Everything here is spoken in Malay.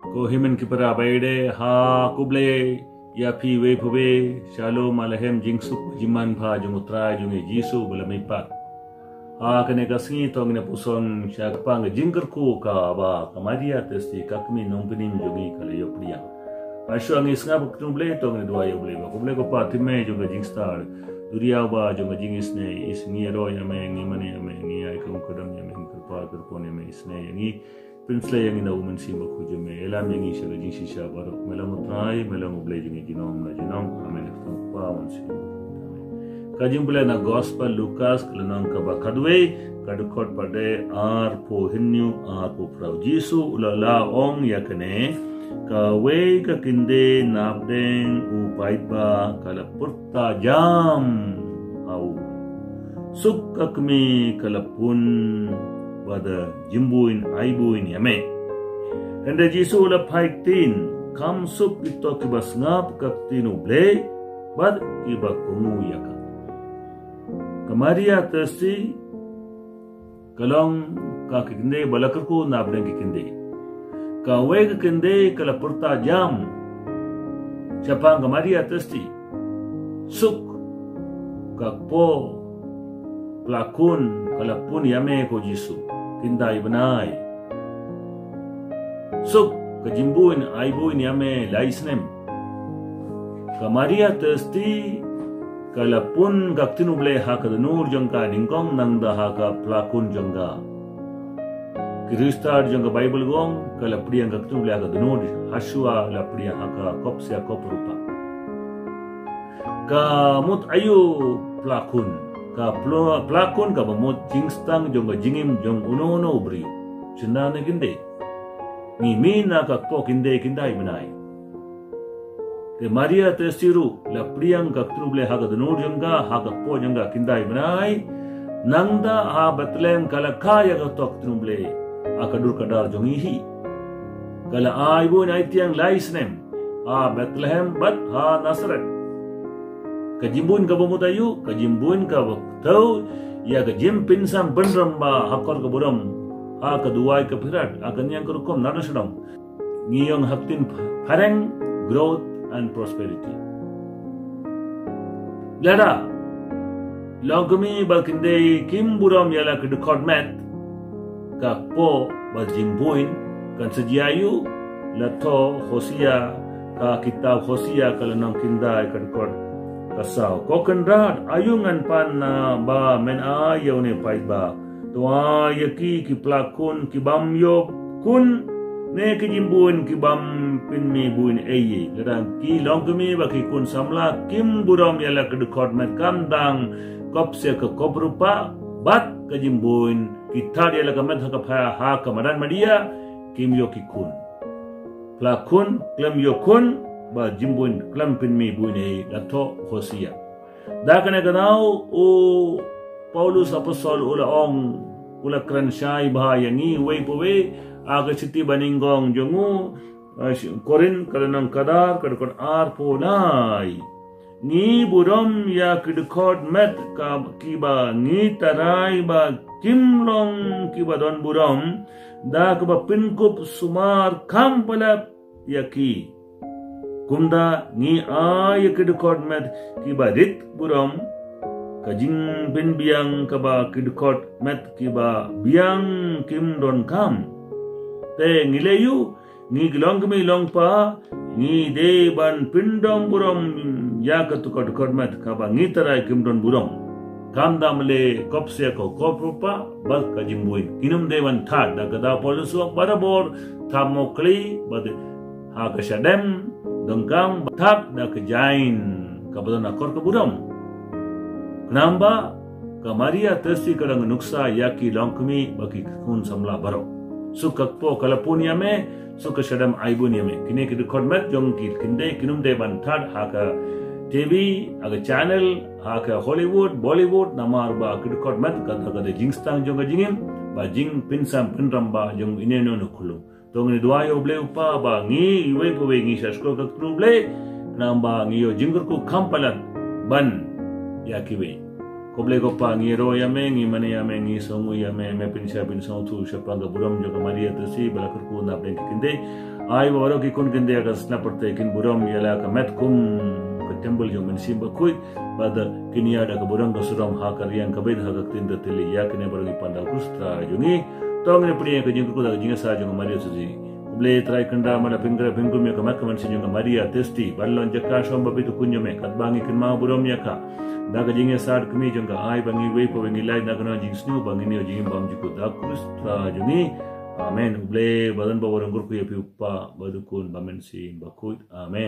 Ko himen kipara baide ha kuble ya pi we pube shalom alahem jingsuk jiman pha jungutra junge jisu bulamai pat ha kene kasngi tong ne puson syakpang jingkerku ka ba kamadia testi kakmi nompinim jungi kale yopriya ashu angi snga bukuble tong ne dua yoble ba kuble ko pa time junga jingstar duria ba junga jingisne isni ro ya me ngi mane me ngi ai kum kodam ya me pa ko ne me isne ngi Pinsla yang ina woman si makuja me elam yang isha ga jinsi sha baro melam utrai melam ublay jingi jinom amen ftong pa on si kajim bula na gospel Lucas klanang ka ba kadwe kadukot pade ar po hinyu ar po prau jisu ulala ong yakane ka we ka kinde napdeng upait ba kala purta jam au sukkakmi kalapun pada jimbuin aibuin yame enda jisu la phaitin kam sup ito kibas ngap kaptinu ble bad kiba kumu yaka kamaria tasi kalong ka kinde balakarku nabdeng kinde ka weg kinde kala purta jam siapa kamaria tasi suk kakpo pelakon kalapun yame ko jisu kindai benai suk kejimbuin aibuin yame laisnem kamaria testi kalapun gaktinu ble haka nur jangka ningkong nanda haka pelakon jangka kristar jangka bible gong kalapriang gaktinu ble haka nur hasua lapriang haka kopsia koprupa kamut ayu pelakon ka pelakon ka bamot jingstang jong jingim jong uno ubri cina ne ginde ni mina ka po kinde kindai benai te maria te siru la priang ka truble ha ka dunur jongga ha ka po jongga kindai benai nangda ha batlem kala kaya ka tok truble akadur kadar jongi hi kala ai bo nai tiang laisnem ha Bethlehem bat ha Nazaret kajimbun ka bumutayu kajimbun ka tau ya kajim pinsam benramba hakor ka buram ha kaduai ka pirat akan yang kerukom narasadam ngiyong haktin pareng growth and prosperity lada logmi balkinde kim buram yala kedukot met ka po bajimbuin kan sejiayu lato Hosea ka kitab Hosea kalanang kindai kedukot kasau kokenrat ayungan pan ba men ayaw ne pait ba tua yaki ki plakon ki bam yo kun ne ki jimbun ki bam pin mi buin eye ladang ki longkemi ba ki kun samla kim buram yala kedukot met kandang kopse ke koprupa bat ke jimbun kita dia la kamet ha ka madan madia kim yo ki kun plakon klem yo kun ba jimbun klampin mi buine lato Hosea da kana ganau o Paulus apostol ula ong ula kran shai ba yangi we powe aga siti baningong jongu korin kalanang kadar kadkon ar polai ni buram ya kidkot met ka kiba ni tarai ba kimlong kiba don buram da ka pinkup sumar kampala yaki kumda ni ay kedukot med kiba rit buram kajing bin biang kaba kedukot med kiba biang kim don kam te ngileyu ni glong mi long pa ni de ban pindom buram ya ketukot med kaba ngitarai kim don buram kam damle kopse ko koprupa bal kajimbuin kinum dewan thad da gada polusu barabor thamokli bad ha kasadem dongkang batak da kejain kabadan akor keburam kenamba kamaria tersi kadang nuksa yaki longkemi bagi kun samla baro sukak po kalapun yame suka sadam aibun yame kini ke kodmet jong ki kinde kinum de banthad haka TV aga channel haka Hollywood Bollywood namar ba ke kodmet kata kata jingstang jong jingim ba jing pinsam pinramba jong ineno nukulu tong ni duayo ble upa ba ngi iwe po ngi sasko ka truble namba ngi yo jingurku kampalat ban yakiwe koble ko pa ngi ro yame ngi mane yame ngi songu yame me pinsa tu siapa ga buram jo maria tasi balakur ku na ben kinde ai baru ki kun kinde agas na perte kin buram yala ka met kum ka tembul jo men sim bakui bada kinia da ka burang ka suram ha karian ka bed ha ka tinda tili ya kine baru ki pandal kustra jungi tong ne pria ka jing ku da jinga sa jo maria suji ble try kanda mala pingra pingum ya ka mak man sinyo maria testi ballon jakka shom babitu kunyo me kat bangi kin ma buram ya ka daga jinga sad kumi jonga ai bangi wei po bangi lai daga no jing snu bangi ni jing bam jiku da kustra jungi amen ble badan bawarang gurku ya pi uppa badukun bamen sim bakut amen.